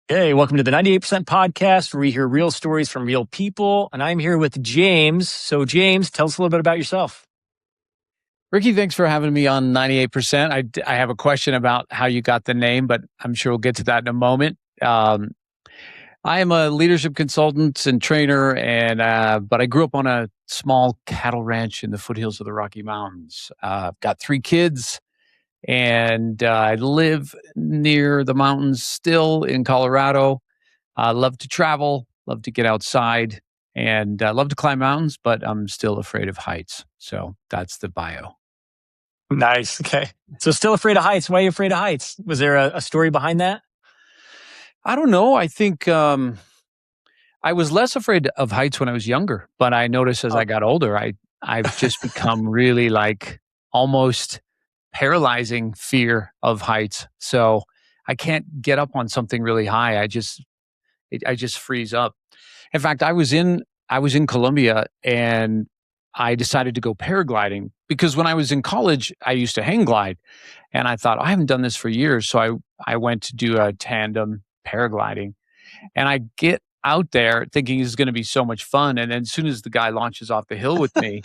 Hey, welcome to the 98% podcast where we hear real stories from real people. And I'm here with James. So, James, tell us a little bit about yourself. Ricky, thanks for having me on 98%. I have a question about how you got the name, but I'm sure we'll get to that in a moment. I am a leadership consultant and trainer, but I grew up on a small cattle ranch in the foothills of the Rocky Mountains. I've got 3 kids, and I live near the mountains still in Colorado. I love to travel, love to get outside, and love to climb mountains, but I'm still afraid of heights. So that's the bio. Nice. Okay. So, still afraid of heights. Why are you afraid of heights? Was there a story behind that? I don't know. I think I was less afraid of heights when I was younger, but I noticed as I got older, I've just become really like almost paralyzing fear of heights. So I can't get up on something really high. I just freeze up. In fact, I was in Colombia and I decided to go paragliding because when I was in college, I used to hang glide, and I thought I haven't done this for years. So I went to do a tandem paragliding, and I get out there thinking this is going to be so much fun. And then as soon as the guy launches off the hill with me,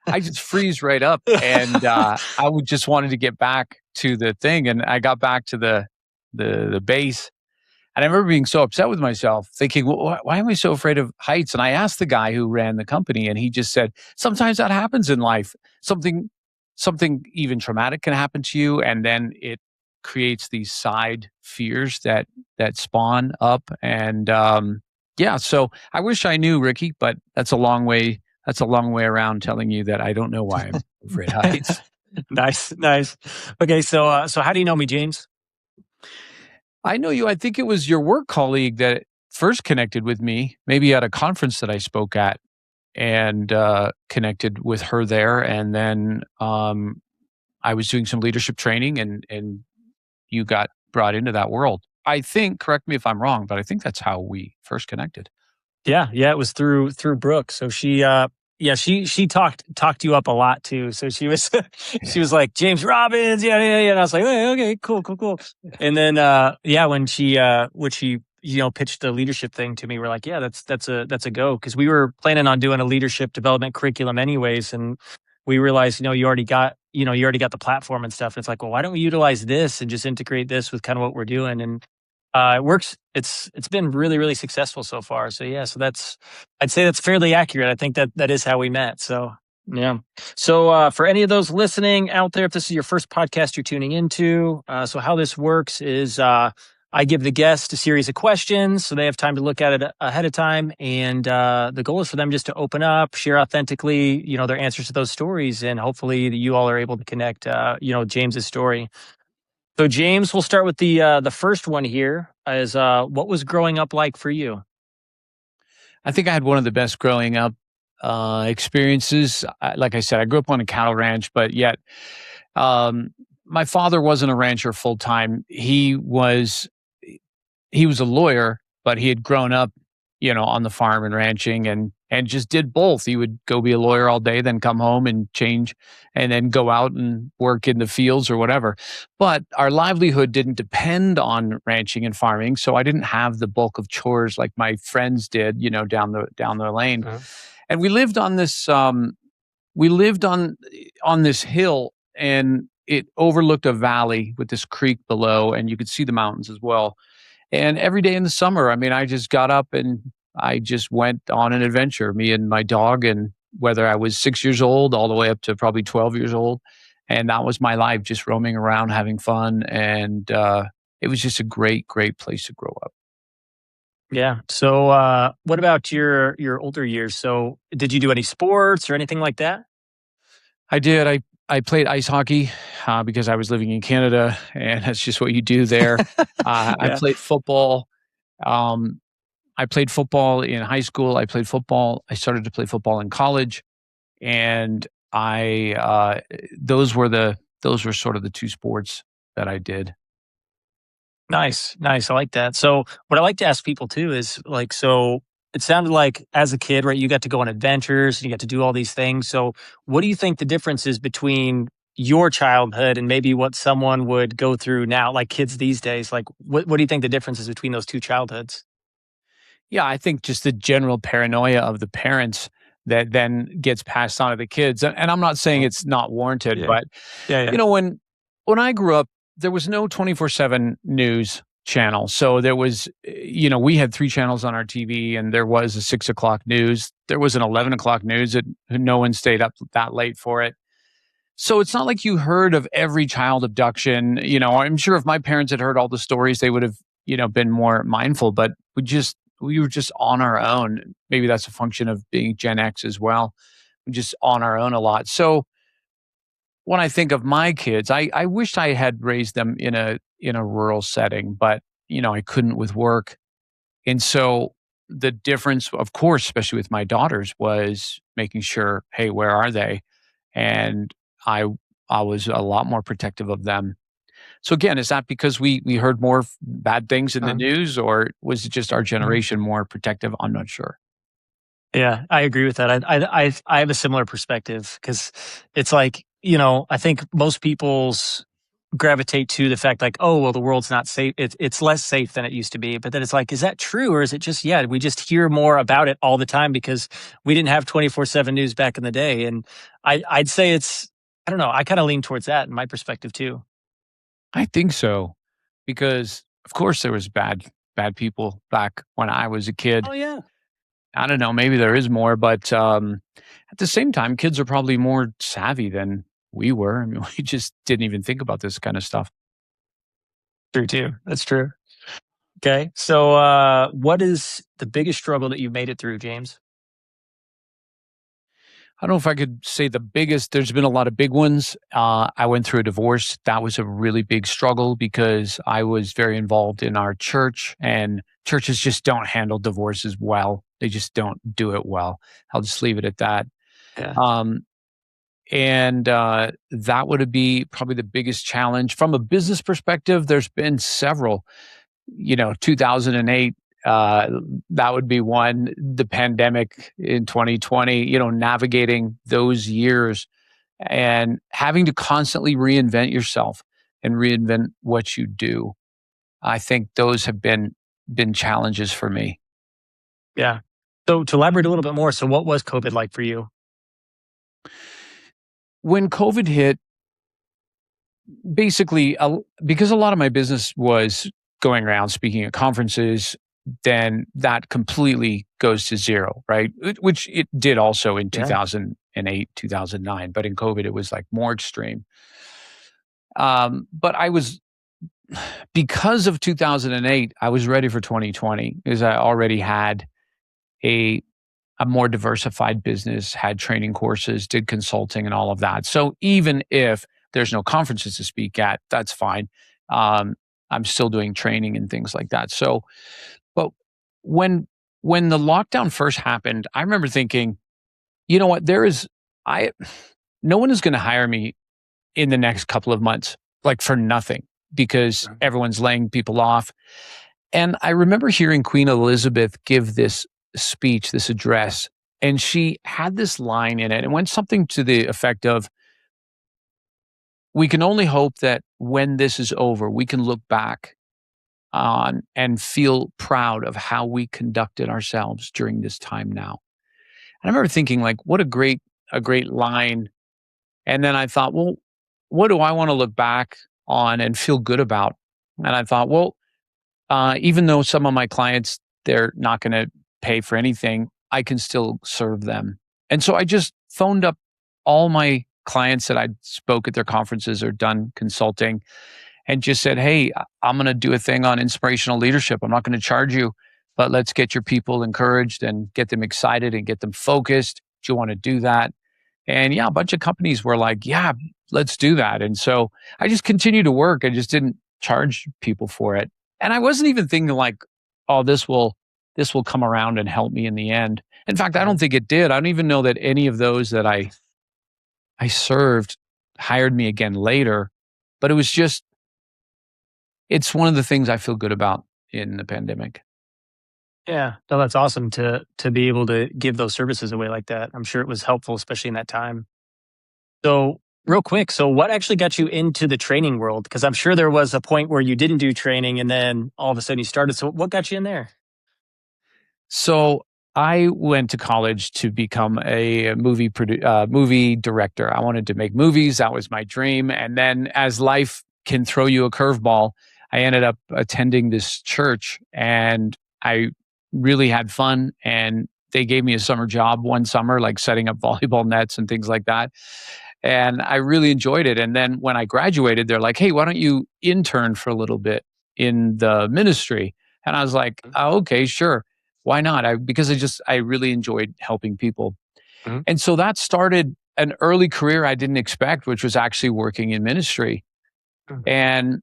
I just freeze right up. And I would just wanted to get back to the thing. And I got back to the base. And I remember being so upset with myself, thinking, well, why am I so afraid of heights? And I asked the guy who ran the company, and he just said, sometimes that happens in life. Something even traumatic can happen to you, and then it creates these side fears that spawn up. And yeah, so I wish I knew, Ricky, but that's a long way around telling you that I don't know why I'm afraid of heights. Nice. Okay. So how do you know me, James? I know you. I think it was your work colleague that first connected with me, maybe at a conference that I spoke at, and connected with her there. And then I was doing some leadership training, and you got brought into that world. I think, correct me if I'm wrong, but I think that's how we first connected. Yeah. It was through Brooke. So she talked you up a lot too. So she was she was like, James Robbins, yeah. And I was like, hey, okay, cool. And then when she pitched the leadership thing to me, we're like, yeah, that's a go, because we were planning on doing a leadership development curriculum anyways, and we realized you already got the platform and stuff. It's like, well, why don't we utilize this and just integrate this with kind of what we're doing? And it works. It's been really, really successful so far. So yeah, I'd say that's fairly accurate. I think that is how we met. So yeah. So for any of those listening out there, if this is your first podcast you're tuning into, so how this works is I give the guest a series of questions so they have time to look at it ahead of time, and the goal is for them just to open up, share authentically, their answers to those stories, and hopefully you all are able to connect, James's story. So, James, we'll start with the first one here. Is what was growing up like for you? I think I had one of the best growing up experiences. Like I said, I grew up on a cattle ranch, but yet my father wasn't a rancher full time. He was a lawyer, but he had grown up, on the farm and ranching, and just did both. He would go be a lawyer all day, then come home and change, and then go out and work in the fields or whatever. But our livelihood didn't depend on ranching and farming, so I didn't have the bulk of chores like my friends did, down the lane. Uh-huh. And we lived on this this hill, and it overlooked a valley with this creek below, and you could see the mountains as well. And every day in the summer, I mean, I just got up and I just went on an adventure, me and my dog, and whether I was 6 years old all the way up to probably 12 years old. And that was my life, just roaming around, having fun. And it was just a great, great place to grow up. Yeah. So what about your older years? So did you do any sports or anything like that? I did. I played ice hockey because I was living in Canada, and that's just what you do there. Yeah. I played football. I played football in high school. I started to play football in college, and those were sort of the 2 sports that I did. Nice. I like that. So what I like to ask people too is like, so it sounded like as a kid, right, you got to go on adventures and you got to do all these things. So what do you think the difference is between your childhood and maybe what someone would go through now, like kids these days? Like, what do you think the difference is between those two childhoods? Yeah, I think just the general paranoia of the parents that then gets passed on to the kids. And I'm not saying Yeah, it's not warranted, yeah, but yeah, you yeah. know, when I grew up, there was no 24/7 news channel. So there was, we had three channels on our TV, and there was a 6 o'clock news. There was an 11 o'clock news that no one stayed up that late for it. So it's not like you heard of every child abduction. I'm sure if my parents had heard all the stories, they would have, been more mindful, but we were just on our own. Maybe that's a function of being Gen X as well. We're just on our own a lot. So when I think of my kids, I wished I had raised them in a rural setting, but I couldn't with work. And so the difference, of course, especially with my daughters, was making sure, hey, where are they? And I I was a lot more protective of them. So again, is that because we heard more bad things in the Um, news, or was it just our mhm. generation more protective? I'm not sure. Yeah, I agree with that. I have a similar perspective because it's like, I think most people's gravitate to the fact like, oh, well, the world's not safe. It's less safe than it used to be. But then it's like, is that true? Or is it just, yeah, we just hear more about it all the time because we didn't have 24/7 news back in the day. And I'd say I don't know, I kind of lean towards that in my perspective too. I think so, because of course there was bad people back when I was a kid. Oh, yeah. I don't know, maybe there is more, but at the same time, kids are probably more savvy than we were. I mean, we just didn't even think about this kind of stuff. True too. That's true. Okay. So, what is the biggest struggle that you've made it through, James? I don't know if I could say the biggest. There's been a lot of big ones. I went through a divorce. That was a really big struggle because I was very involved in our church, and churches just don't handle divorces well. They just don't do it well. I'll just leave it at that. Yeah. Um, and that would be probably the biggest challenge from a business perspective. There's been several. 2008, uh, that would be one. The pandemic in 2020, navigating those years and having to constantly reinvent yourself and reinvent what you do. I think those have been challenges for me. Yeah. So to elaborate a little bit more, so what was COVID like for you? When COVID hit, basically, because a lot of my business was going around speaking at conferences, then that completely goes to zero, right? Which it did also in Yeah. 2008, 2009, but in COVID, it was like more extreme. But I was, because of 2008, I was ready for 2020 because I already had a a more diversified business, had training courses, did consulting and all of that. So even if there's no conferences to speak at, that's fine. Um, I'm still doing training and things like that. So, but when when the lockdown first happened, I remember thinking, you know what, I no one is going to hire me in the next couple of months, like for nothing, because Mhm. everyone's laying people off. And I remember hearing Queen Elizabeth give this speech, this address, and she had this line in it. It went something to the effect of, we can only hope that when this is over, we can look back on and feel proud of how we conducted ourselves during this time now. And I remember thinking, like, what a great line. And then I thought, well, what do I want to look back on and feel good about? And I thought, well, even though some of my clients, they're not going to pay for anything, I can still serve them. And so I just phoned up all my clients that I spoke at their conferences or done consulting and just said, hey, I'm going to do a thing on inspirational leadership. I'm not going to charge you, but let's get your people encouraged and get them excited and get them focused. Do you want to do that? And yeah, a bunch of companies were like, yeah, let's do that. And so I just continued to work. I just didn't charge people for it. And I wasn't even thinking like, oh, this will come around and help me in the end. In fact, I Uh, don't think it did. I don't even know that any of those that I served hired me again later. But it was just, it's one of the things I feel good about in the pandemic. yeah. No, that's awesome to be able to give those services away like that. I'm sure it was helpful, especially in that time. So Real quick, so what actually got you into the training world? Because I'm sure there was a point where you didn't do training and then all of a sudden you started. So what got you in there? So I went to college to become a movie director. I wanted to make movies. That was my dream. And then, as life can throw you a curveball, I ended up attending this church, and I really had fun. And they gave me a summer job one summer, like setting up volleyball nets and things like that. And I really enjoyed it. And then when I graduated, they're like, "Hey, why don't you intern for a little bit in the ministry?" And I was like, "Oh, okay, sure. Why not?" Because I really enjoyed helping people. Mhm. And so that started an early career I didn't expect, which was actually working in ministry. Mhm. And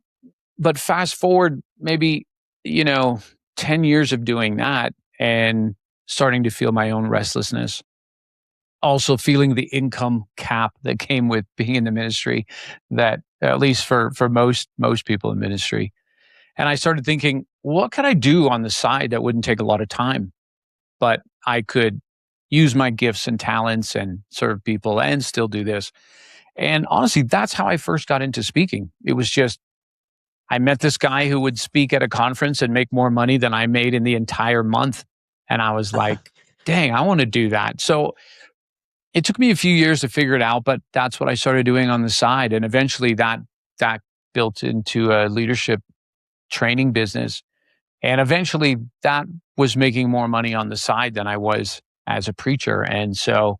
but fast forward maybe, you know, 10 years of doing that and starting to feel my own restlessness. Also feeling the income cap that came with being in the ministry, that at least for most people in ministry. And I started thinking, what could I do on the side that wouldn't take a lot of time, but I could use my gifts and talents and serve people and still do this. And honestly, that's how I first got into speaking. It was just, I met this guy who would speak at a conference and make more money than I made in the entire month. And I was like, dang, I want to do that. So it took me a few years to figure it out, but that's what I started doing on the side. And eventually that built into a leadership training business. And eventually that was making more money on the side than I was as a preacher. And so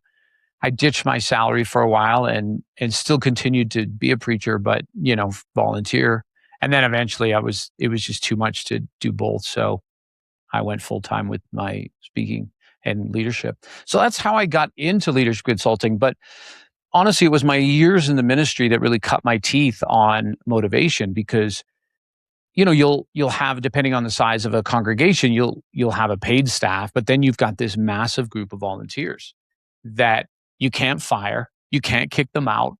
I ditched my salary for a while and still continued to be a preacher, but volunteer. And then eventually it was just too much to do both. So I went full time with my speaking and leadership. So that's how I got into leadership consulting. But honestly, it was my years in the ministry that really cut my teeth on motivation, because you'll have, depending on the size of a congregation, you'll have a paid staff, but then you've got this massive group of volunteers that you can't fire, you can't kick them out.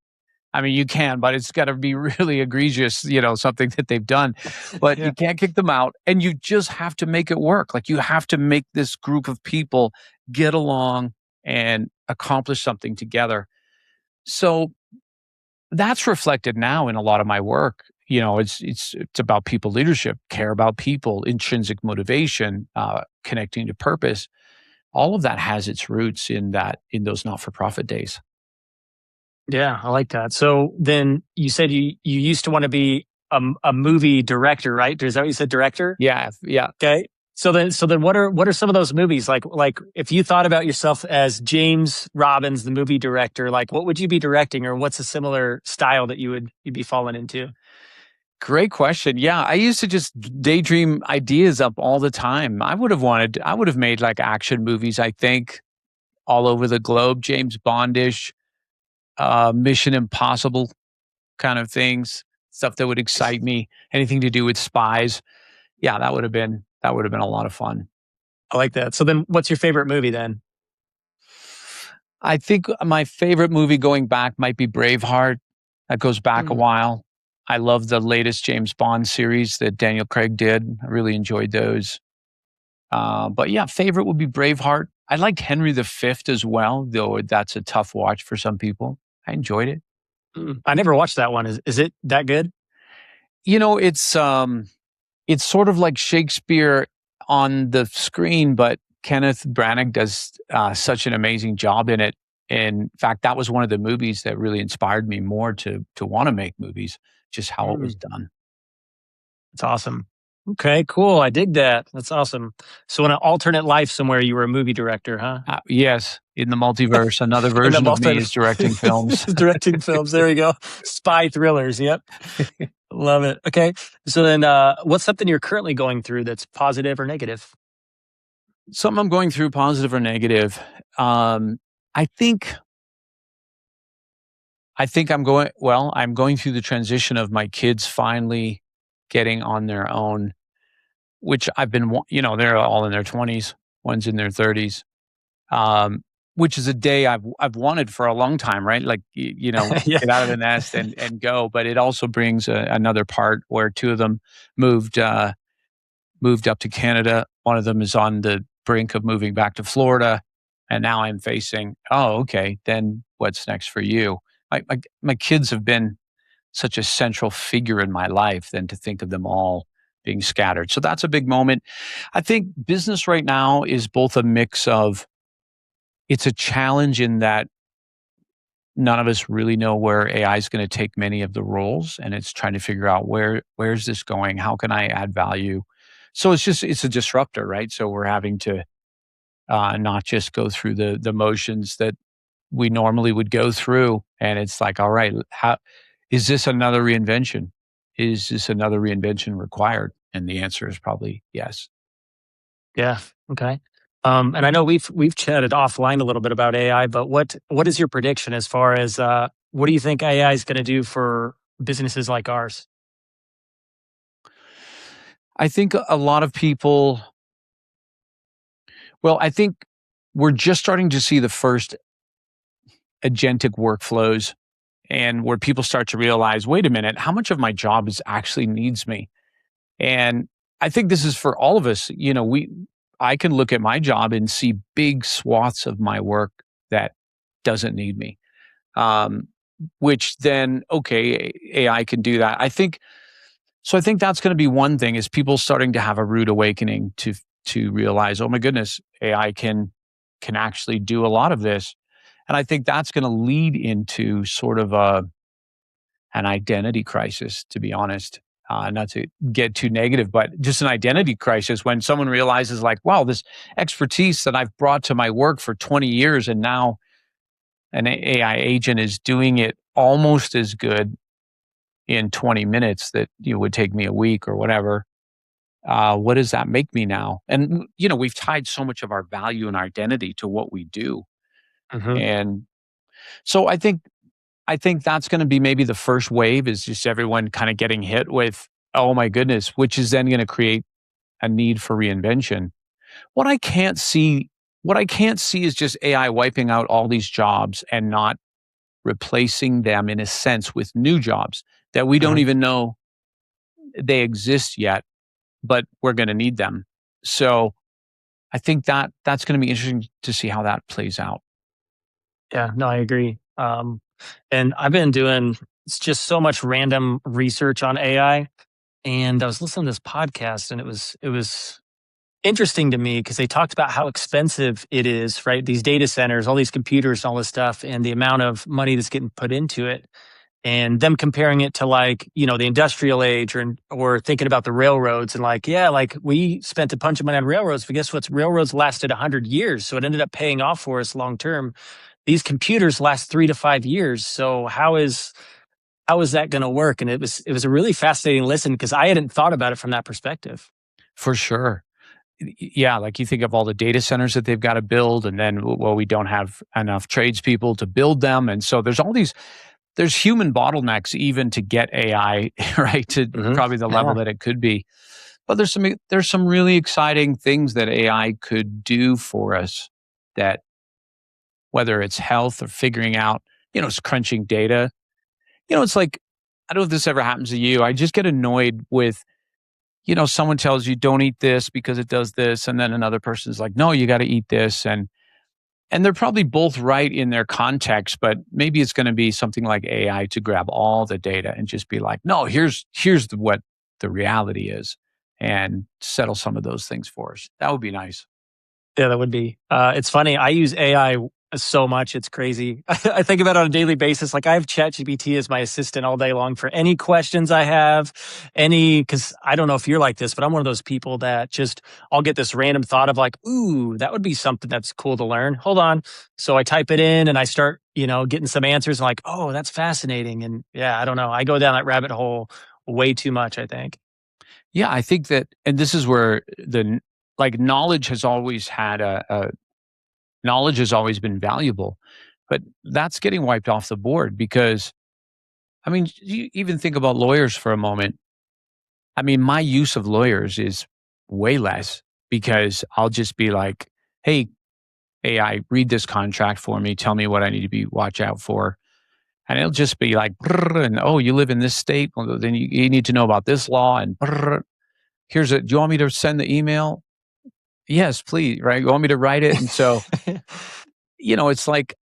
I mean, you can, but it's got to be really egregious, something that they've done. But Yeah. you can't kick them out, and you just have to make it work. Like, you have to make this group of people get along and accomplish something together. So that's reflected now in a lot of my work. It's about people leadership, care about people, intrinsic motivation, connecting to purpose. All of that has its roots in those not for profit days. Yeah, I like that. So then you said you used to want to be a movie director, right? Is that what you said, director? Yeah, yeah. Okay. So then what are some of those movies like if you thought about yourself as James Robbins, the movie director, like what would you be directing, or what's a similar style that you'd be falling into? Great question. Yeah, I used to just daydream ideas up all the time. I would have made like action movies, I think, all over the globe, James Bondish, Mission Impossible kind of things, stuff that would excite me, anything to do with spies. Yeah, that would have been a lot of fun. I like that. So then what's your favorite movie then? I think my favorite movie going back might be Braveheart. That goes back a Mm. while. I love the latest James Bond series that Daniel Craig did. I really enjoyed those. But yeah, favorite would be Braveheart. I liked Henry V as well, though that's a tough watch for some people. I enjoyed it. I never watched that one. Is it that good? You know, it's sort of like Shakespeare on the screen, but Kenneth Branagh does such an amazing job in it. In fact, that was one of the movies that really inspired me more to want to make movies, just how it was Mm, done. that's awesome. Okay, cool. I dig that. That's awesome. So in an alternate life somewhere, you were a movie director, huh? Yes, in the multiverse, another In the version of me multi is directing films. directing films. There we go. Spy thrillers. Yep. Love it. Okay. So then what's something you're currently going through that's positive or negative? Something I'm going through, positive or negative. Um, I think I'm going through the transition of my kids finally getting on their own, which they're all in their 20s, one's in their 30s. Which is a day I've wanted for a long time, right? Like, Yeah. get out of the nest and go. But it also brings another part where two of them moved moved up to Canada. One of them is on the brink of moving back to Florida, and now I'm facing, oh, okay, then what's next for you? my kids have been such a central figure in my life than to think of them all being scattered. So that's a big moment. I think business right now is both a mix of, it's a challenge in that none of us really know where AI is going to take many of the roles, and it's trying to figure out where's this going? How can I add value? So it's a disruptor, right? So we're having to not just go through the motions that we normally would go through, and it's like, all right, how is this another reinvention? Is this another reinvention required? And the answer is probably yes. Yeah. Okay. And I know we've chatted offline a little bit about AI, but what is your prediction as far as what do you think AI is going to do for businesses like ours? I think a lot of people, well, I think we're just starting to see the first agentic workflows, and where people start to realize, wait a minute, how much of my job is actually needs me? And I think this is for all of us. I can look at my job and see big swaths of my work that doesn't need me. Um, which then, okay, AI can do that. I think that's going to be one thing, is people starting to have a rude awakening to realize, oh my goodness, AI can actually do a lot of this. And I think that's going to lead into sort of an identity crisis, to be honest. Not to get too negative, but just an identity crisis when someone realizes, like, wow, this expertise that I've brought to my work for 20 years, and now an AI agent is doing it almost as good in 20 minutes that would take me a week or whatever. What does that make me now? And we've tied so much of our value and identity to what we do, Hmm. and so I think that's going to be maybe the first wave, is just everyone kind of getting hit with, oh my goodness, which is then going to create a need for reinvention. What I can't see, what I can't see is just AI wiping out all these jobs and not replacing them in a sense with new jobs that we don't Hmm. even know they exist yet, but we're going to need them. So I think that's going to be interesting to see how that plays out. Yeah. No, I agree. And I've been doing it's just so much random research on AI, and I was listening to this podcast, and it was interesting to me because they talked about how expensive it is, right? These data centers, all these computers, all this stuff, and the amount of money that's getting put into it, and them comparing it to, like, the industrial age, or thinking about the railroads, and like, yeah, like we spent a bunch of money on railroads, but guess what? Railroads lasted 100 years, so it ended up paying off for us long term. These computers last 3 to 5 years, so how is that going to work? And it was a really fascinating listen because I hadn't thought about it from that perspective. For sure. Yeah, like you think of all the data centers that they've got to build, and then, well, we don't have enough tradespeople to build them, and so there's human bottlenecks even to get AI right to Hmm. probably the level Yeah. that it could be. But there's some really exciting things that AI could do for us, that whether it's health or figuring out, it's crunching data. It's like, I don't know if this ever happens to you. I just get annoyed with, someone tells you don't eat this because it does this, and then another person's like, no, you got to eat this, and they're probably both right in their context, but maybe it's going to be something like AI to grab all the data and just be like, no, what the reality is, and settle some of those things for us. That would be nice. Yeah, that would be. It's funny. I use AI so much. It's crazy. I think about it on a daily basis. Like, I have ChatGPT as my assistant all day long for any questions I have, because I don't know if you're like this, but I'm one of those people that just, I'll get this random thought of like, ooh, that would be something that's cool to learn. Hold on. So I type it in and I start, getting some answers, and like, oh, that's fascinating. And yeah, I don't know. I go down that rabbit hole way too much, I think. Yeah, I think that, and this is where like knowledge has always had knowledge has always been valuable, but that's getting wiped off the board because, I mean, you even think about lawyers for a moment. I mean, my use of lawyers is way less because I'll just be like, hey, AI, read this contract for me. Tell me what I need to be watch out for. And it'll just be like, "Brrr," and oh, you live in this state. Well, then you need to know about this law. And brrr, here's it. Do you want me to send the email? Yes, please. Right. You want me to write it? And so, it's like,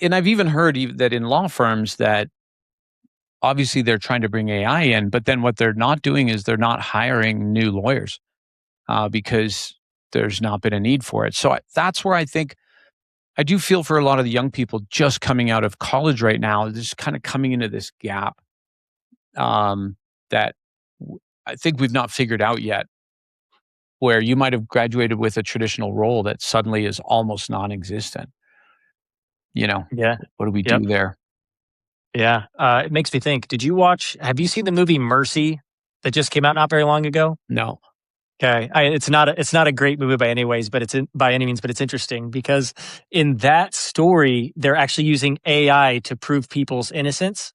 and I've even heard that in law firms that obviously they're trying to bring AI in, but then what they're not doing is they're not hiring new lawyers because there's not been a need for it. So that's where I think I do feel for a lot of the young people just coming out of college right now, just kind of coming into this gap that I think we've not figured out yet, where you might have graduated with a traditional role that suddenly is almost non-existent. You know, Yeah. what do we do Yep. there? Yeah. It makes me think. Have you seen the movie Mercy that just came out not very long ago? No. Okay, it's not a great movie by any ways, but by any means, but it's interesting because in that story, they're actually using AI to prove people's innocence.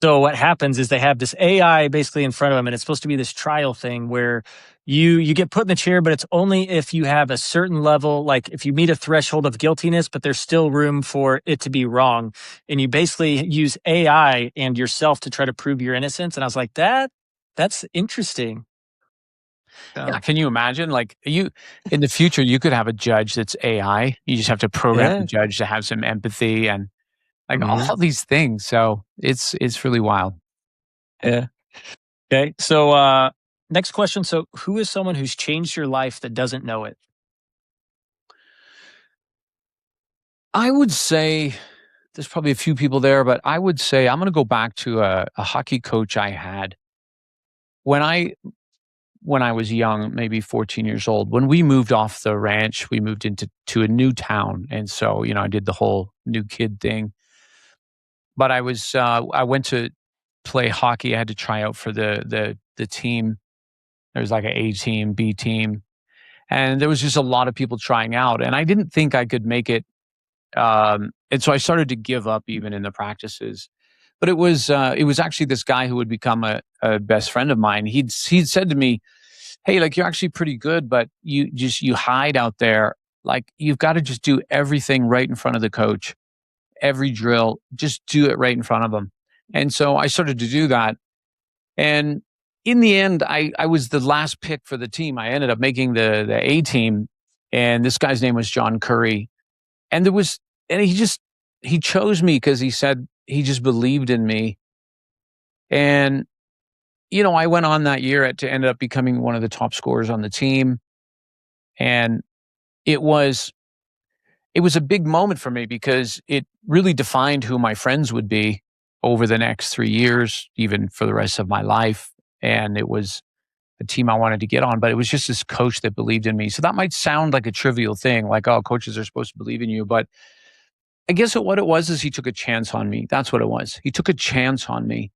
So what happens is they have this AI basically in front of them, and it's supposed to be this trial thing where you get put in the chair, but it's only if you have a certain level, like if you meet a threshold of guiltiness, but there's still room for it to be wrong, and you basically use AI and yourself to try to prove your innocence. And I was like, that's interesting. Yeah, So can you imagine? Like you in the future, you could have a judge that's AI. You just have to program the yeah. judge to have some empathy and like Mhm. all these things. So it's really wild. Yeah. Okay. So, next question. So, who is someone who's changed your life that doesn't know it? I would say there's probably a few people there, but I would say I'm going to go back to a hockey coach I had when I was young, maybe 14 years old. When we moved off the ranch, we moved into a new town, and so I did the whole new kid thing. But I went to play hockey. I had to try out for the team. There was like an A team, B team, and there was just a lot of people trying out, and I didn't think I could make it. And so I started to give up even in the practices. But it was actually this guy who would become a best friend of mine. He'd said to me, "Hey, like you're actually pretty good, but you hide out there. Like you've got to just do everything right in front of the coach. Every drill, just do it right in front of him." And so I started to do that. And in the end, I was the last pick for the team. I ended up making the A team, and this guy's name was John Curry. And there was and he chose me because he said he just believed in me. And I went on that year to end up becoming one of the top scorers on the team. And it was it was a big moment for me because it really defined who my friends would be over the next 3 years, even for the rest of my life. And it was a team I wanted to get on, but it was just this coach that believed in me. So that might sound like a trivial thing, like, oh, coaches are supposed to believe in you. But I guess what it was is he took a chance on me. That's what it was. He took a chance on me.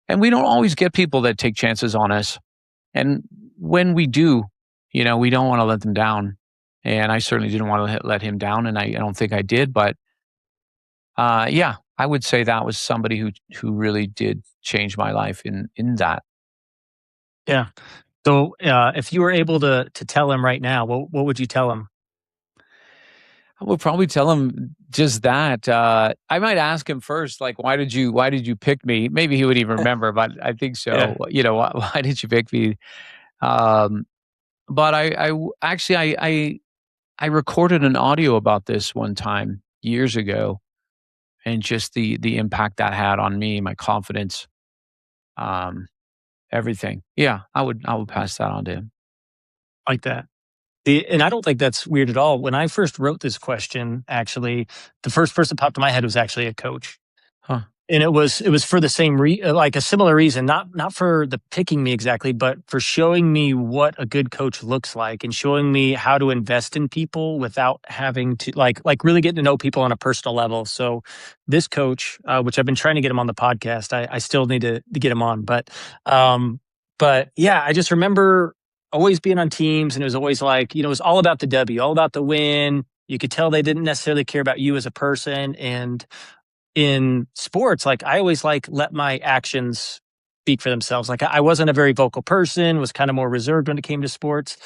And we don't always get people that take chances on us. And when we do, we don't want to let them down. And I certainly didn't want to let him down. And I don't think I did. But yeah, I would say that was somebody who really did change my life in that. Yeah. So, if you were able to tell him right now, what would you tell him? I would probably tell him just that. I might ask him first, like, why did you pick me? Maybe he would even remember, but I think Yeah. so. Why did you pick me? Um, but actually, I recorded an audio about this one time years ago, and just the impact that had on me, my confidence, um, everything. Yeah, I would pass that on to him. Like that. And I don't think that's weird at all. When I first wrote this question, actually, the first person that popped in my head was actually a coach. Huh. And it was for the same like a similar reason, not for the picking me exactly, but for showing me what a good coach looks like and showing me how to invest in people without having to like really getting to know people on a personal level. So this coach, which I've been trying to get him on the podcast, I still need to get him on, but yeah, I just remember always being on teams, and it was always like, it was all about the W, all about the win. You could tell they didn't necessarily care about you as a person. And in sports, like I always like let my actions speak for themselves. Like I wasn't a very vocal person, was kind of more reserved when it came to sports.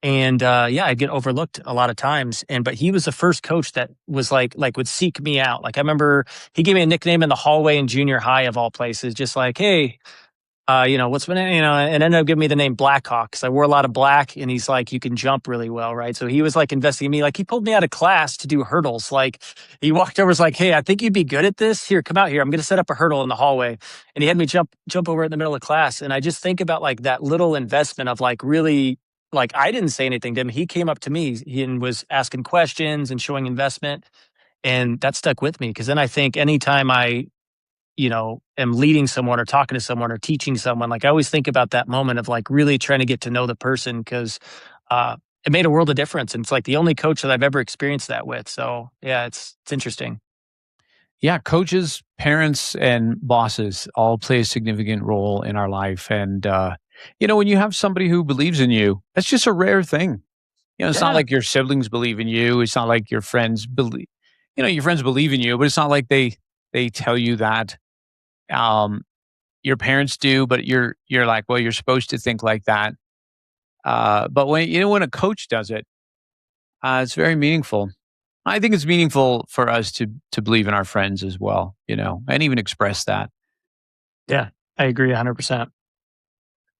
And yeah, I'd get overlooked a lot of times. But he was the first coach that was like would seek me out. Like I remember he gave me a nickname in the hallway in junior high of all places, just like, hey, what's my name? And ended up giving me the name Blackhawk because I wore a lot of black. And he's like, you can jump really well, right? So he was like investing in me. Like he pulled me out of class to do hurdles. Like he walked over, was like, hey, I think you'd be good at this. Here, come out here. I'm going to set up a hurdle in the hallway. And he had me jump over in the middle of class. And I just think about like that little investment of like really, like I didn't say anything to him. He came up to me and was asking questions and showing investment. And that stuck with me because then I think anytime I am leading someone or talking to someone or teaching someone, like I always think about that moment of like really trying to get to know the person because it made a world of difference. And it's like the only coach that I've ever experienced that with. So yeah, it's interesting. Yeah, coaches, parents, and bosses all play a significant role in our life. And, when you have somebody who believes in you, that's just a rare thing. It's not Yeah. like your siblings believe in you. It's not like your friends believe, your friends believe in you, but it's not like they tell you that. Um, your parents do, but you're like, well, you're supposed to think like that. But when a coach does it, it's very meaningful. I think it's meaningful for us to believe in our friends as well, and even express that. Yeah, I agree 100%.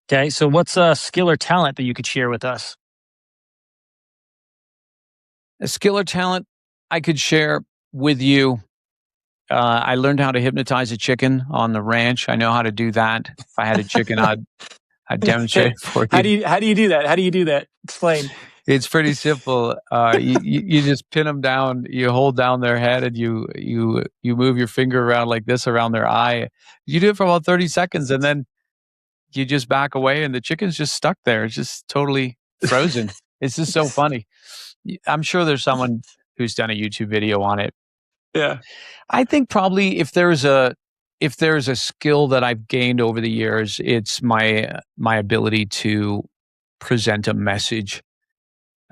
Okay. So what's a skill or talent that you could share with us? A skill or talent I could share with you. I learned how to hypnotize a chicken on the ranch. I know how to do that. If I had a chicken, I'd demonstrate it for how you. do you how do you do that? How do you do that? Explain. It's pretty simple. You just pin them down. You hold down their head, and you move your finger around like this around their eye. You do it for about 30 seconds, and then you just back away, and the chicken's just stuck there. It's just totally frozen. It's just so funny. I'm sure there's someone who's done a YouTube video on it. Yeah. I think probably if there's a skill that I've gained over the years, it's my ability to present a message.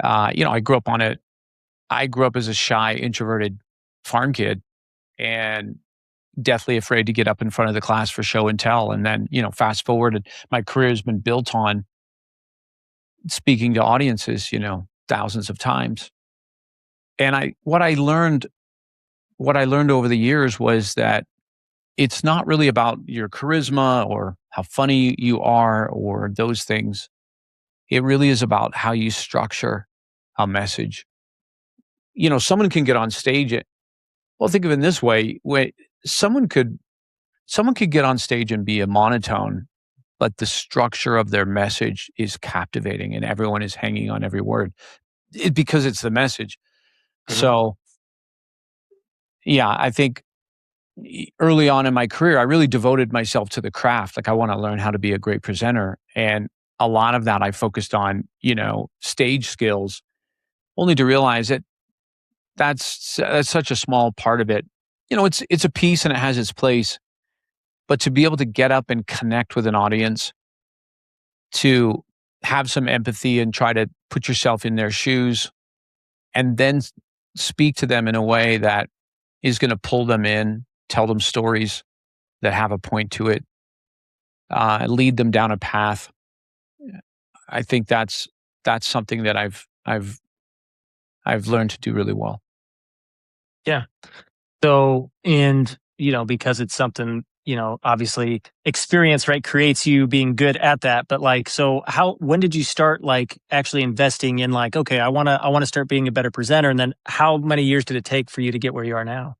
I grew up as a shy, introverted farm kid, and deathly afraid to get up in front of the class for show and tell. And then, fast forward, and my career has been built on speaking to audiences, thousands of times. And what I learned over the years was that it's not really about your charisma or how funny you are or those things. It really is about how you structure a message. Someone can get on stage. Well, think of it in this way: someone could someone could get on stage and be a monotone, but the structure of their message is captivating, and everyone is hanging on every word because it's the message. Mhm. So, yeah, I think early on in my career, I really devoted myself to the craft. Like I want to learn how to be a great presenter. And a lot of that I focused on, stage skills, only to realize that that's such a small part of it. It's a piece and it has its place, but to be able to get up and connect with an audience, to have some empathy and try to put yourself in their shoes and then speak to them in a way that is going to pull them in, tell them stories that have a point to it, lead them down a path. I think that's something that I've learned to do really well. Yeah. So, and, because it's something, obviously experience, right, creates you being good at that. But like, so when did you start like actually investing in like, okay, I want to start being a better presenter. And then how many years did it take for you to get where you are now?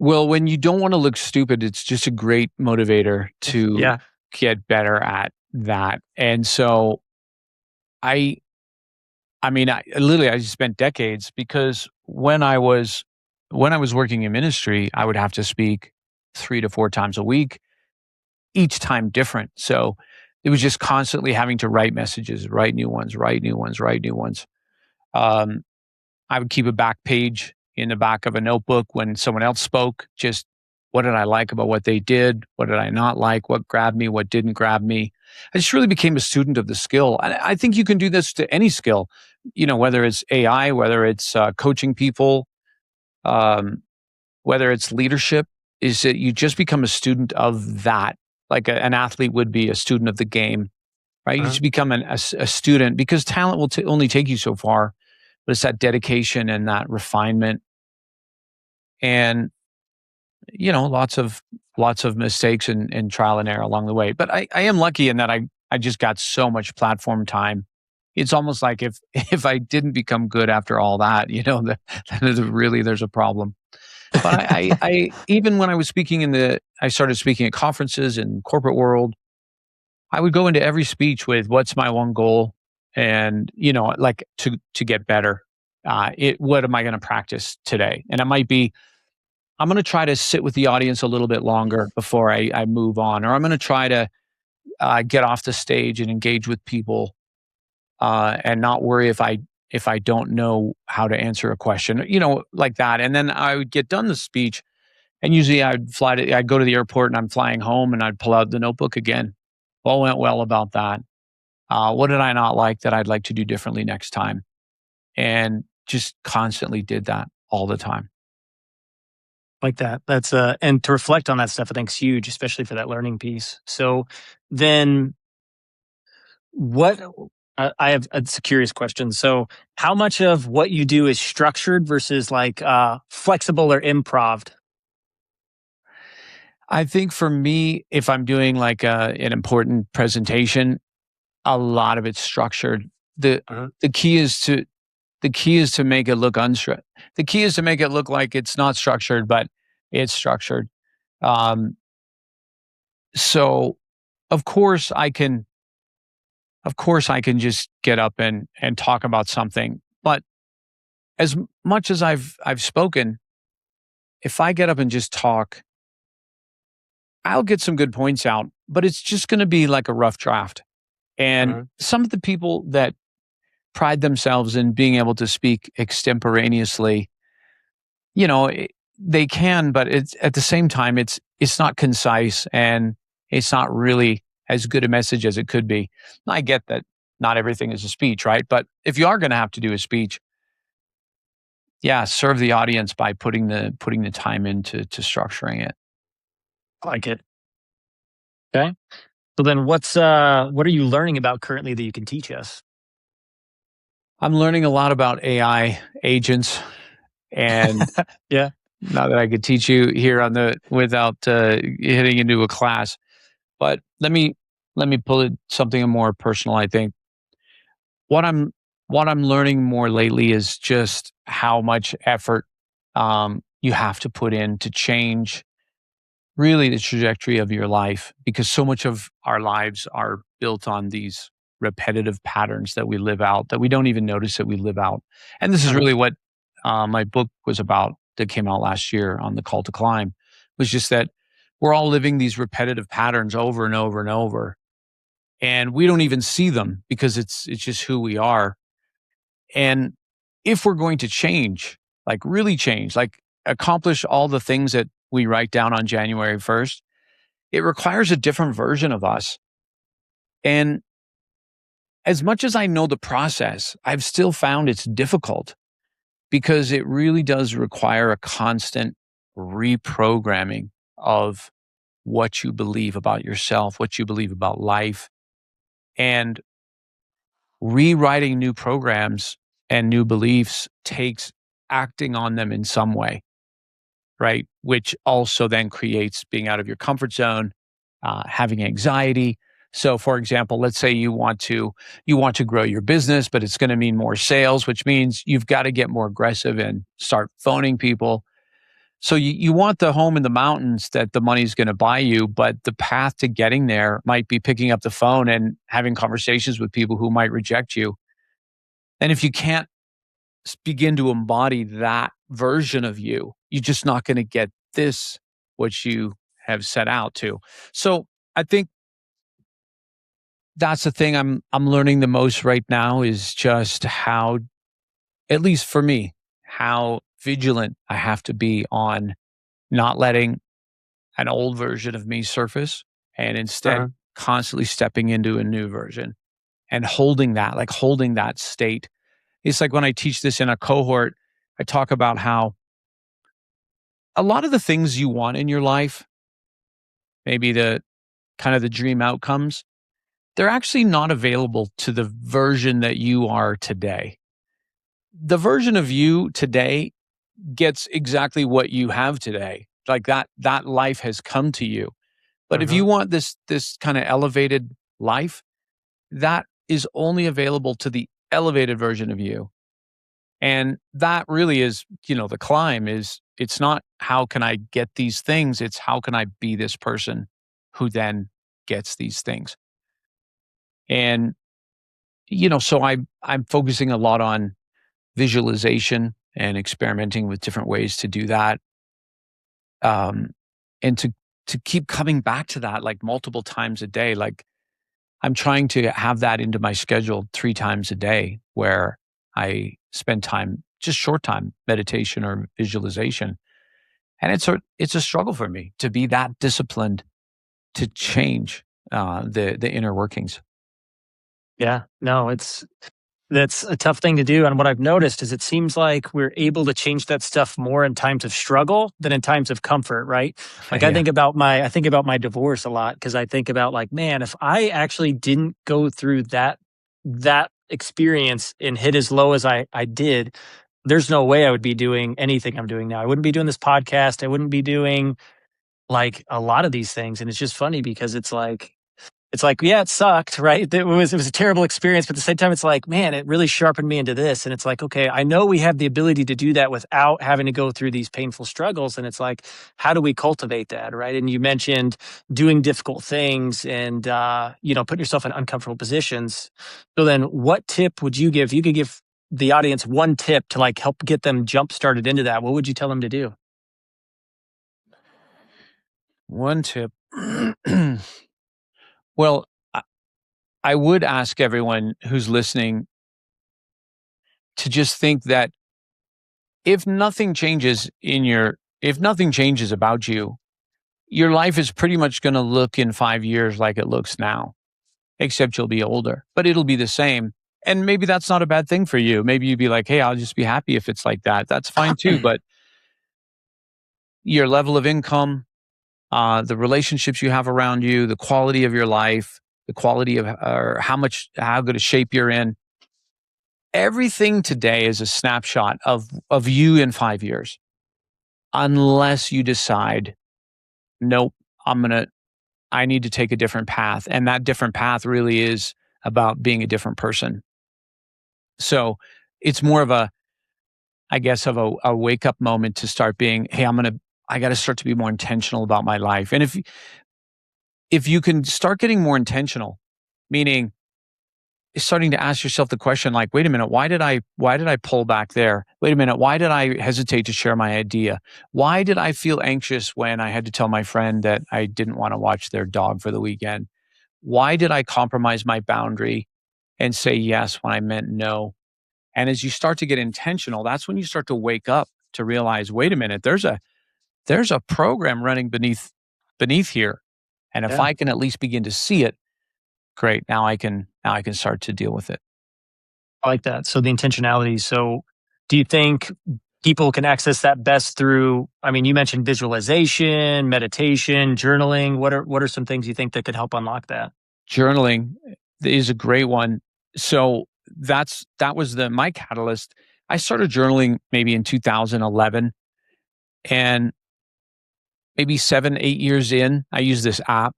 Well, when you don't want to look stupid, it's just a great motivator to Yeah. get better at that. And so I I mean, I spent decades because when I was working in ministry, I would have to speak 3 to 4 times a week, each time different. So it was just constantly having to write messages, write new ones, write new ones, write new ones. Um, I would keep a back page in the back of a notebook when someone else spoke. Just what did I like about what they did? What did I not like? What grabbed me? What didn't grab me? I just really became a student of the skill. And I think you can do this to any skill, whether it's AI, whether it's coaching people, um, whether it's leadership, is that you just become a student of that. Like an athlete would be a student of the game, right? You Uh-huh. just become a student because talent will only take you so far, but it's that dedication and that refinement and, lots of lots of mistakes and trial and error along the way. But I am lucky in that I just got so much platform time. It's almost like if if I didn't become good after all that, then really there's a problem. But I even when I was speaking I started speaking at conferences in corporate world, I would go into every speech with what's my one goal, and like to get better. What am I going to practice today? And it might be I'm going to try to sit with the audience a little bit longer before I move on, or I'm going to try to get off the stage and engage with people, and not worry if I don't know how to answer a question, like that. And then I would get done the speech, and usually I'd go to the airport and I'm flying home, and I'd pull out the notebook again. All went well about that. What did I not like that I'd like to do differently next time? And just constantly did that all the time. Like that. That's and to reflect on that stuff, I think is huge, especially for that learning piece. So then what I have it's a curious question. So how much of what you do is structured versus like flexible or improv? I think for me, if I'm doing like an important presentation, a lot of it's structured. The Uh-huh. the key is to the key is to make it look unstructured. The key is to make it look like it's not structured, but it's structured. Um, so of course I can just get up and talk about something. But as much as I've spoken, if I get up and just talk, I'll get some good points out, but it's just going to be like a rough draft. And Uh-huh. some of the people that pride themselves in being able to speak extemporaneously, you know, it, they can, but it's at the same time, it's not concise, and it's not really as good a message as it could be. I get that not everything is a speech, right? But if you are going to have to do a speech, yeah, serve the audience by putting the time into to structuring it. I like it. Okay. So then what are you learning about currently that you can teach us? I'm learning a lot about AI agents, and Yeah. not that I could teach you here on the without hitting into a class, but let me pull it something more personal. I think what I'm what I'm learning more lately is just how much effort you have to put in to change really the trajectory of your life, because so much of our lives are built on these repetitive patterns that we live out that we don't even notice that we live out. And this is Uh-huh. really what my book was about that came out last year on the call to climb, was just that we're all living these repetitive patterns over and over and over, and we don't even see them because it's just who we are. And if we're going to change, like really change, like accomplish all the things that we write down on January 1st, it requires a different version of us. And as much as I know the process, I've still found it's difficult because it really does require a constant reprogramming of what you believe about yourself, what you believe about life, and rewriting new programs and new beliefs takes acting on them in some way, right? Which also then creates being out of your comfort zone, having anxiety. So, for example, let's say you want to grow your business, but it's going to mean more sales, which means you've got to get more aggressive and start phoning people. So you want the home in the mountains that the money's going to buy you, but the path to getting there might be picking up the phone and having conversations with people who might reject you. And if you can't begin to embody that version of you, you're just not going to get this, what you have set out to. So I think that's the thing I'm learning the most right now, is just how, at least for me, how vigilant I have to be on not letting an old version of me surface, and instead Uh-huh. constantly stepping into a new version and holding that state. It's like when I teach this in a cohort, I talk about how a lot of the things you want in your life, maybe the kind of the dream outcomes, they're actually not available to the version that you are today. The version of you today gets exactly what you have today. like that life has come to you. But if you Hmm. want this kind of elevated life, that is only available to the elevated version of you. And that really is, the climb is, it's not how can I get these things, it's how can I be this person who then gets these things. And so I'm focusing a lot on visualization and experimenting with different ways to do that. Um and to keep coming back to that like multiple times a day. Like I'm trying to have that into my schedule 3 times a day where I spend time, just short time meditation or visualization. And it's a struggle for me to be that disciplined to change the inner workings. Yeah, no, that's a tough thing to do. And what I've noticed is it seems like we're able to change that stuff more in times of struggle than in times of comfort, right? Like Yeah. I think about my divorce a lot because I think about like, man, if I actually didn't go through that experience and hit as low as I did, there's no way I would be doing anything I'm doing now. I wouldn't be doing this podcast. I wouldn't be doing like a lot of these things. And it's just funny because it's like, yeah, it sucked, right? It was a terrible experience, but at the same time, it's like, man, it really sharpened me into this. And it's like, okay, I know we have the ability to do that without having to go through these painful struggles. And it's like, how do we cultivate that, right? And you mentioned doing difficult things and putting yourself in uncomfortable positions. So then, what tip would you give? If you could give the audience one tip to like help get them jump started into that, what would you tell them to do? One tip. Well, I I would ask everyone who's listening to just think that if nothing changes about you, your life is pretty much going to look in 5 years like it looks now, except you'll be older, but it'll be the same. And maybe that's not a bad thing for you. Maybe you'd be like, "Hey, I'll just be happy if it's like that." That's fine too, but your level of income, the relationships you have around you, the quality of your life, the quality of or how good a shape you're in. Everything today is a snapshot of you in 5 years, unless you decide, nope, I need to take a different path. And that different path really is about being a different person. So it's more of a wake up moment to start being, hey, I got to start to be more intentional about my life. And if you can start getting more intentional, meaning starting to ask yourself the question like, wait a minute, why did I pull back there? Wait a minute, why did I hesitate to share my idea? Why did I feel anxious when I had to tell my friend that I didn't want to watch their dog for the weekend? Why did I compromise my boundary and say yes when I meant no? And as you start to get intentional, that's when you start to wake up to realize, wait a minute, there's a program running beneath here. And if Yeah. I can at least begin to see it, great. Now I can start to deal with it. I like that. So the intentionality. So do you think people can access that best through, I mean, you mentioned visualization, meditation, journaling. What are some things you think that could help unlock that? Journaling is a great one. So that was the my catalyst. I started journaling maybe in 2011, and maybe 7, 8 years in, I used this app,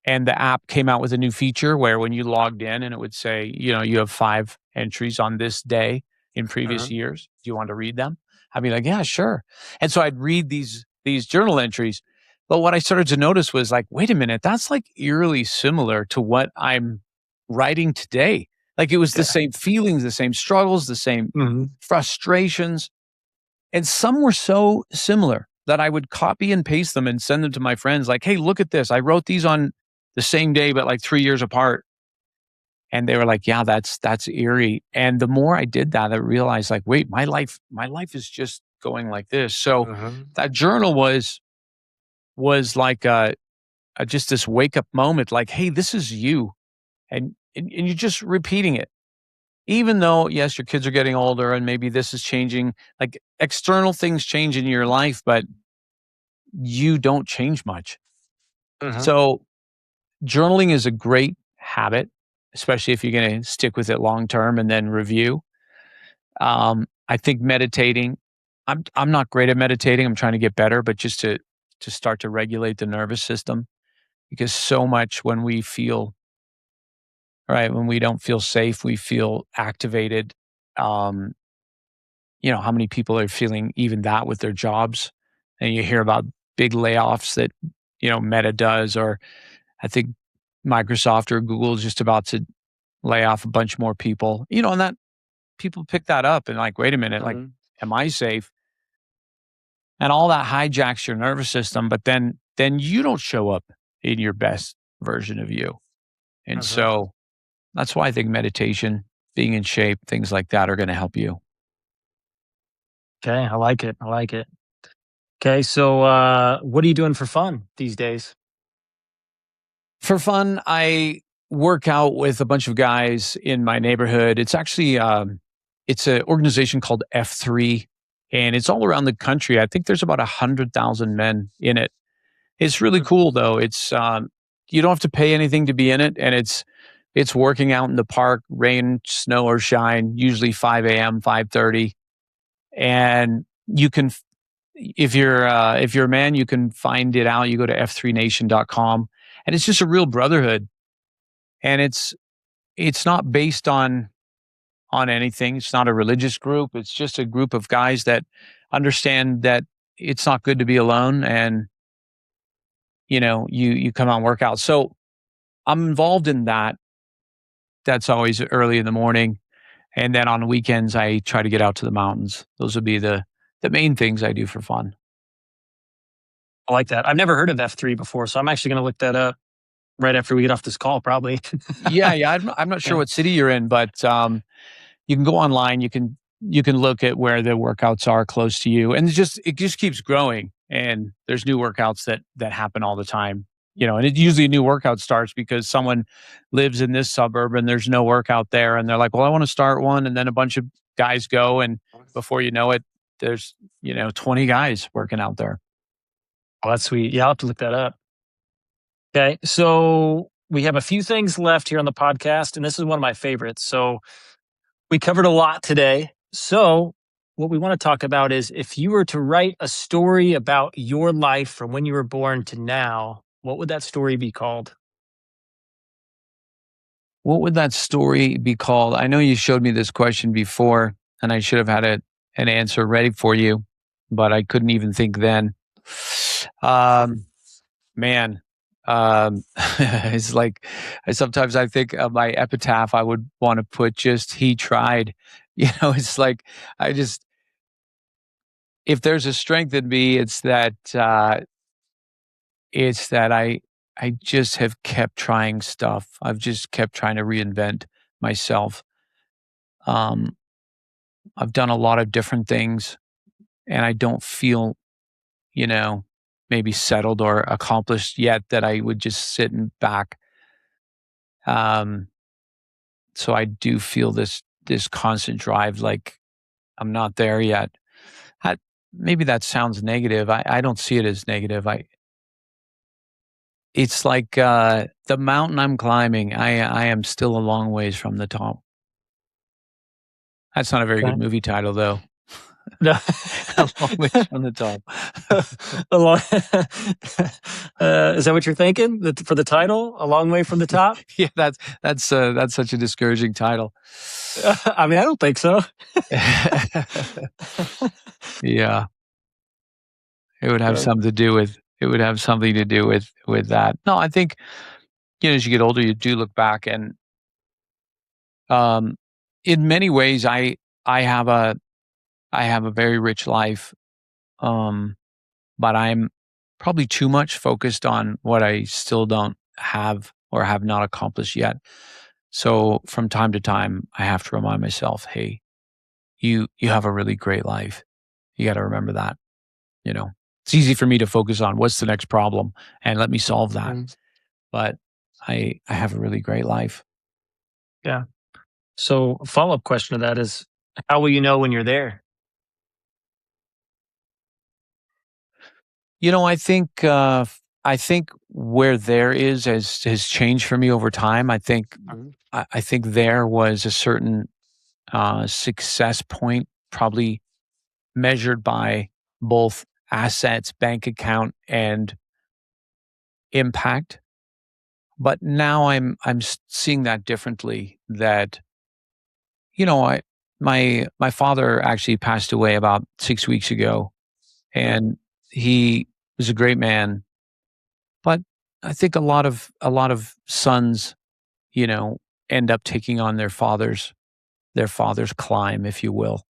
and the app came out with a new feature where when you logged in and it would say, you have 5 entries on this day in previous Mhm. years. Do you want to read them? I'd be like, yeah, sure. And so I'd read these journal entries. But what I started to notice was like, wait a minute, that's like eerily similar to what I'm writing today. Like it was the Yeah. same feelings, the same struggles, the same Mhm. frustrations. And some were so similar that I would copy and paste them and send them to my friends like, "Hey, look at this. I wrote these on the same day, but like 3 years apart." And they were like, "Yeah, that's eerie." And the more I did that, I realized like, wait, my life is just going like this. So Mhm. that journal was like just this wake up moment like, "Hey, this is you." And you're just repeating it. Even though, yes, your kids are getting older and maybe this is changing, like external things change in your life, but you don't change much. Mhm. So journaling is a great habit, especially if you're going to stick with it long term and then review. I think meditating. I'm not great at meditating. I'm trying to get better, but just to to start to regulate the nervous system, because so much when we feel right, when we don't feel safe, we feel activated. Um, how many people are feeling even that with their jobs? And you hear about big layoffs that, Meta does, or I think Microsoft or Google is just about to lay off a bunch more people, and that people pick that up and like, wait a minute, like, Mhm. am I safe? And all that hijacks your nervous system, but then you don't show up in your best version of you. And Mhm. so that's why I think meditation, being in shape, things like that are going to help you. Okay, I like it. I like it. Okay, so what are you doing for fun these days? For fun, I work out with a bunch of guys in my neighborhood. It's actually it's an organization called F3, and it's all around the country. I think there's about 100,000 men in it. It's really Hmm. cool though. It's you don't have to pay anything to be in it, and it's working out in the park, rain, snow, or shine. Usually 5 a.m., 5:30, and you can if you're a man, you can find it out. You go to f3nation.com, and it's just a real brotherhood, and it's not based on anything. It's not a religious group. It's just a group of guys that understand that it's not good to be alone, and you come out and work out. So I'm involved in that. That's always early in the morning, and then on the weekends I try to get out to the mountains. Those would be the main things I do for fun. I like that. I've never heard of F3 before, so I'm actually going to look that up right after we get off this call, probably. Yeah, yeah. I'm not sure Yeah. what city you're in, but you can go online. You can look at where the workouts are close to you, and it just keeps growing. And there's new workouts that happen all the time. And it usually a new workout starts because someone lives in this suburb and there's no workout there, and they're like, "Well, I want to start one," and then a bunch of guys go, and before you know it, there's 20 guys working out there. Oh, that's sweet. Yeah, I'll have to look that up. Okay, so we have a few things left here on the podcast, and this is one of my favorites. So we covered a lot today. So what we want to talk about is if you were to write a story about your life from when you were born to now, what would that story be called? What would that story be called? I know you showed me this question before, and I should have had an answer ready for you, but I couldn't even think then. Um, man, it's like sometimes I think of my epitaph. I would want to put just "He tried." It's like I just if there's a strength in me, it's that I just have kept trying stuff. I've just kept trying to reinvent myself. Um, I've done a lot of different things, and I don't feel, you know, maybe settled or accomplished yet that I would just sit and back. Um, so I do feel this constant drive, like I'm not there yet. I, Maybe that sounds negative. I don't see it as negative. It's like the mountain I'm climbing. I am still a long ways from the top. That's not a very good Okay. movie title, though. No. A long ways from the top. A long, is that what you're thinking for the title? A long way from the top? Yeah, that's such a discouraging title. I mean, I don't think so. Yeah, Okay. it would have something to do with that. No, I think, as you get older, you do look back, and um, in many ways, I have a I have a very rich life, um, but I'm probably too much focused on what I still don't have or have not accomplished yet. So from time to time, I have to remind myself, "Hey, you have a really great life. You got to remember that." You know, it's easy for me to focus on what's the next problem and let me solve that. Mm, But I have a really great life. yeah. So, a follow-up question to that is, how will you know when you're there? I think where there is has changed for me over time. Mhm. I think there was a certain success point, probably measured by both assets, bank account, and impact. But now I'm seeing that differently. That I my father actually passed away about 6 weeks ago, and he was a great man. But I think a lot of sons, you know, end up taking on their father's climb, if you will.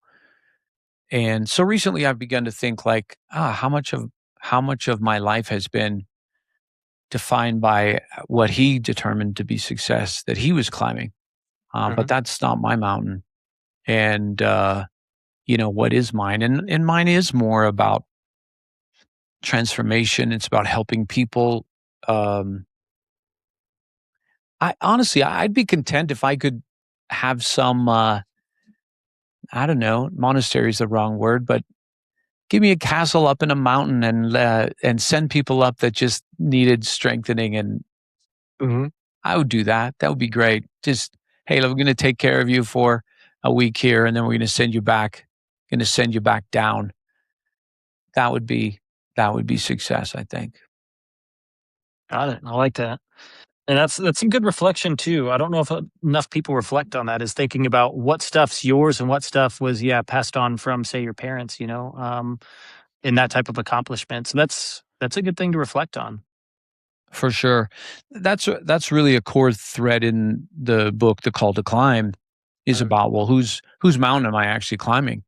And so recently I've begun to think like, how much of my life has been defined by what he determined to be success that he was climbing. But Mhm. that's not my mountain. And what is mine? And mine is more about transformation. It's about helping people. Um, I honestly, I'd be content if I could have some. I don't know, monastery is the wrong word, but give me a castle up in a mountain and send people up that just needed strengthening, and Mhm. I would do that. That would be great. Just, hey, we're going to take care of you for a week here, and then we're going to send you back. Going to send you back down. That would be that would be success, I think. Got it. I like that. And that's some good reflection too. I don't know if enough people reflect on that, is thinking about what stuff's yours and what stuff was, yeah, passed on from, say, your parents, in that type of accomplishment. So that's a good thing to reflect on. For sure. That's really a core thread in the book, The Call to Climb, is Mm. about, well, whose mountain am I actually climbing?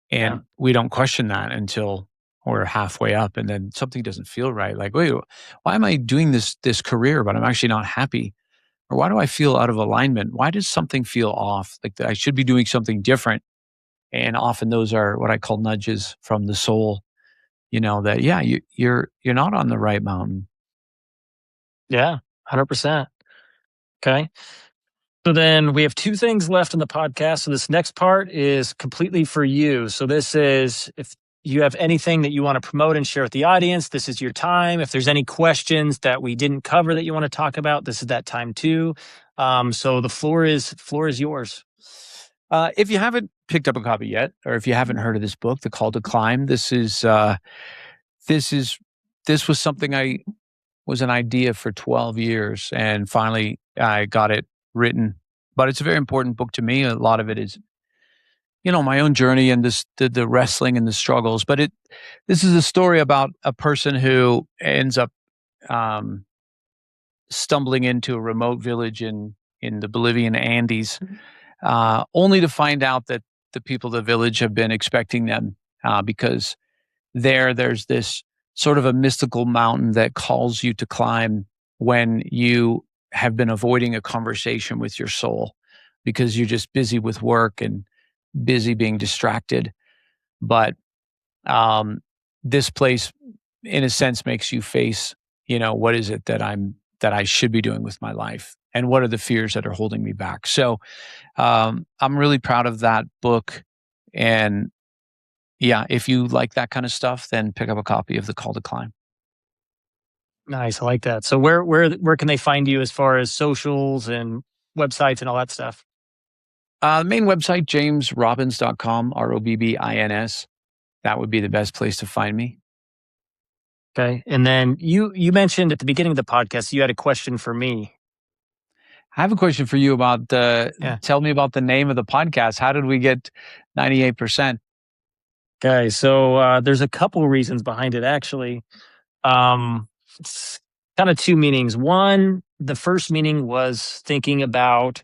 Yeah. And we don't question that until we're halfway up, and then something doesn't feel right. Like, wait, why am I doing this career, but I'm actually not happy? Or why do I feel out of alignment? Why does something feel off? Like I should be doing something different. And often those are what I call nudges from the soul. That yeah, you're not on the right mountain. Yeah. 100%. Okay. So then we have two things left in the podcast. So this next part is completely for you. So this is, if you have anything that you want to promote and share with the audience, this is your time. If there's any questions that we didn't cover that you want to talk about, this is that time too. So the floor is yours. If you haven't picked up a copy yet, or if you haven't heard of this book, The Call to Climb, this is this was something I was an idea for 12 years, and finally I got it written. But it's a very important book to me. A lot of it is, my own journey and the wrestling and the struggles. But this is a story about a person who ends up um, stumbling into a remote village in the Bolivian Andes, only to find out that the people of the village have been expecting them, because there's this sort of a mystical mountain that calls you to climb when you have been avoiding a conversation with your soul because you're just busy with work and busy being distracted. But um, this place, in a sense, makes you face, what is it that I should be doing with my life, and what are the fears that are holding me back. So I'm really proud of that book, and yeah, if you like that kind of stuff, then pick up a copy of The Call to Climb. Nice. I like that. So where can they find you as far as socials and websites and all that stuff? The main website, jamesrobbins.com, Robbins. That would be the best place to find me. Okay. And then you mentioned at the beginning of the podcast you had a question for me. I have a question for you about Yeah. tell me about the name of the podcast. How did we get 98%? Okay. So there's a couple reasons behind it actually. It's kind of two meanings. One, the first meaning was thinking about,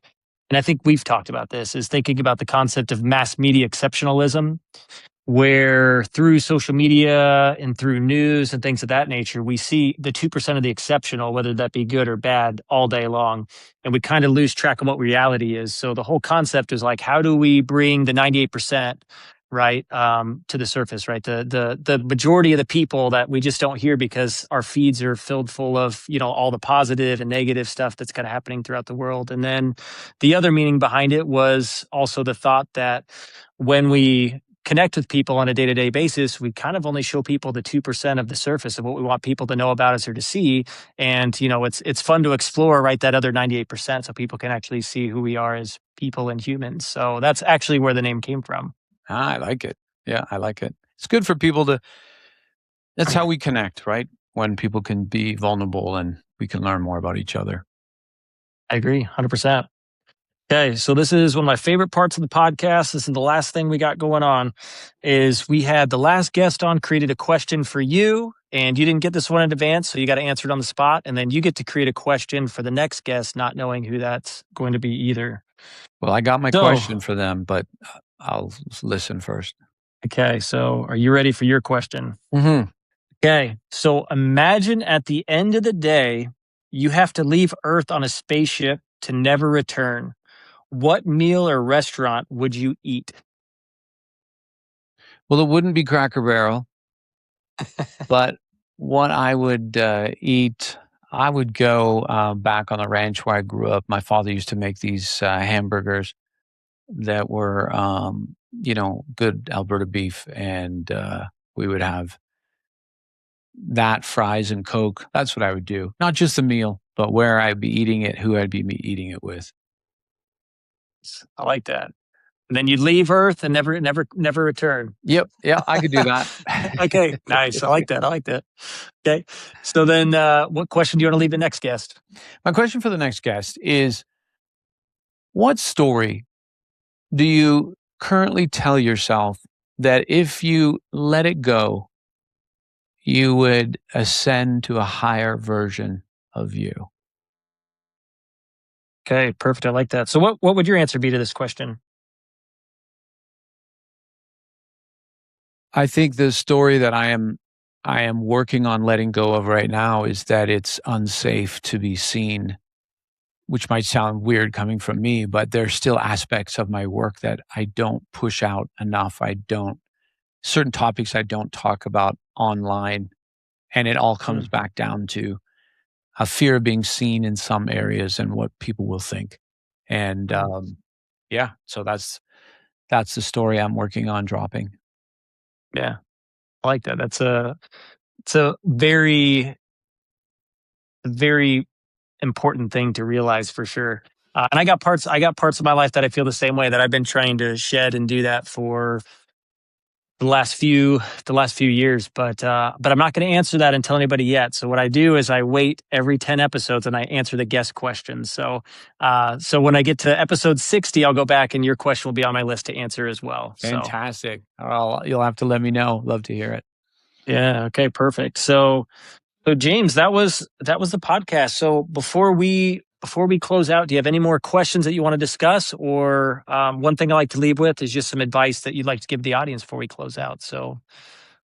and I think we've talked about this, is thinking about the concept of mass media exceptionalism, where through social media and through news and things of that nature, we see the 2% of the exceptional, whether that be good or bad, all day long. And we kind of lose track of what reality is. So the whole concept is like, how do we bring the 98%? Right, to the surface, right? The majority of the people that we just don't hear because our feeds are filled full of all the positive and negative stuff that's kind of happening throughout the world. And then the other meaning behind it was also the thought that when we connect with people on a day-to-day basis, we kind of only show people the 2% of the surface of what we want people to know about us or to see. And it's fun to explore, right, that other 98% so people can actually see who we are as people and humans. So that's actually where the name came from. I like it. Yeah, I like it. It's good for people to That's how we connect, right? When people can be vulnerable and we can learn more about each other. I agree, 100%. Okay, so this is one of my favorite parts of the podcast. This is the last thing we got going on. Is we had the last guest on created a question for you, and you didn't get this one in advance, so you got to answer it on the spot, and then you get to create a question for the next guest, not knowing who that's going to be either. Well, I got my So- question for them, but I'll listen first. Okay, so are you ready for your question? Mm-hmm. Okay, so imagine at the end of the day, you have to leave Earth on a spaceship to never return. What meal or restaurant would you eat? Well, it wouldn't be Cracker Barrel, but what I would eat, I would go back on the ranch where I grew up. My father used to make these hamburgers that were, good Alberta beef, and we would have that, fries, and Coke. That's what I would do. Not just the meal, but where I'd be eating it, who I'd be eating it with. I like that. And then you leave Earth and never return. Yep. Yeah, I could do that. Okay, nice. I like that. Okay. So then what question do you want to leave the next guest? My question for the next guest is, what story do you currently tell yourself that if you let it go, you would ascend to a higher version of you? Okay, perfect. I like that. So what would your answer be to this question? I think the story that I am working on letting go of right now is that it's unsafe to be seen, which might sound weird coming from me, but there's still aspects of my work that I don't push out enough. Certain topics I don't talk about online. And it all comes back down to a fear of being seen in some areas and what people will think. And so that's the story I'm working on dropping. Yeah. I like that. It's a very, very important thing to realize for sure. And I got parts of my life that I feel the same way, that I've been trying to shed and do that for the last few years. But I'm not going to answer that and tell anybody yet. So what I do is I wait every 10 episodes and I answer the guest questions. So when I get to episode 60, I'll go back and your question will be on my list to answer as well. Fantastic. You'll have to let me know. Love to hear it. Yeah. Okay. Perfect. So James, that was the podcast. So before we close out, do you have any more questions that you want to discuss? Or one thing I like to leave with is just some advice that you'd like to give the audience before we close out. So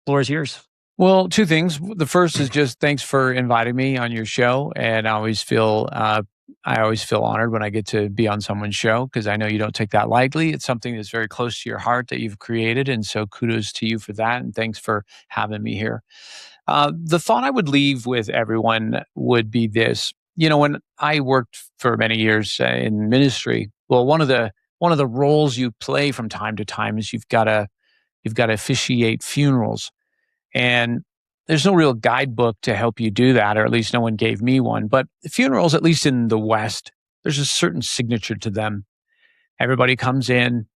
floor is yours. Well, two things. The first is just thanks for inviting me on your show. And I always feel honored when I get to be on someone's show, because I know you don't take that lightly. It's something that's very close to your heart that you've created. And so kudos to you for that. And thanks for having me here. The thought I would leave with everyone would be this. When I worked for many years in ministry, well, one of the roles you play from time to time is you've got to officiate funerals. And there's no real guidebook to help you do that, or at least no one gave me one. But funerals, at least in the West, there's a certain signature to them. Everybody comes in,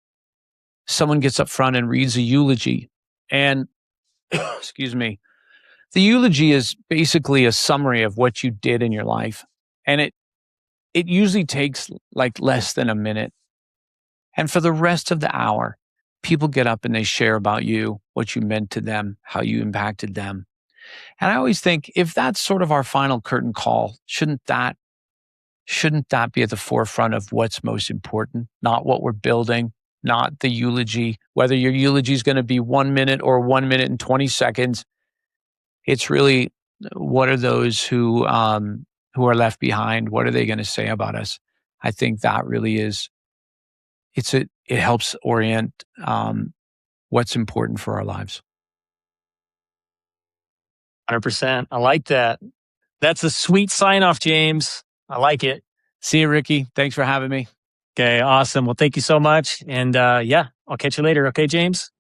someone gets up front and reads a eulogy. And, excuse me, the eulogy is basically a summary of what you did in your life. And it usually takes like less than a minute. And for the rest of the hour, people get up and they share about you, what you meant to them, how you impacted them. And I always think, if that's sort of our final curtain call, shouldn't that be at the forefront of what's most important? Not what we're building, not the eulogy, whether your eulogy is going to be 1 minute or 1 minute and 20 seconds. It's really, what are those who are left behind? What are they going to say about us? I think that really is, it helps orient what's important for our lives. 100%. I like that. That's a sweet sign off, James. I like it. See you, Ricky. Thanks for having me. Okay, awesome. Well, thank you so much. And I'll catch you later. Okay, James?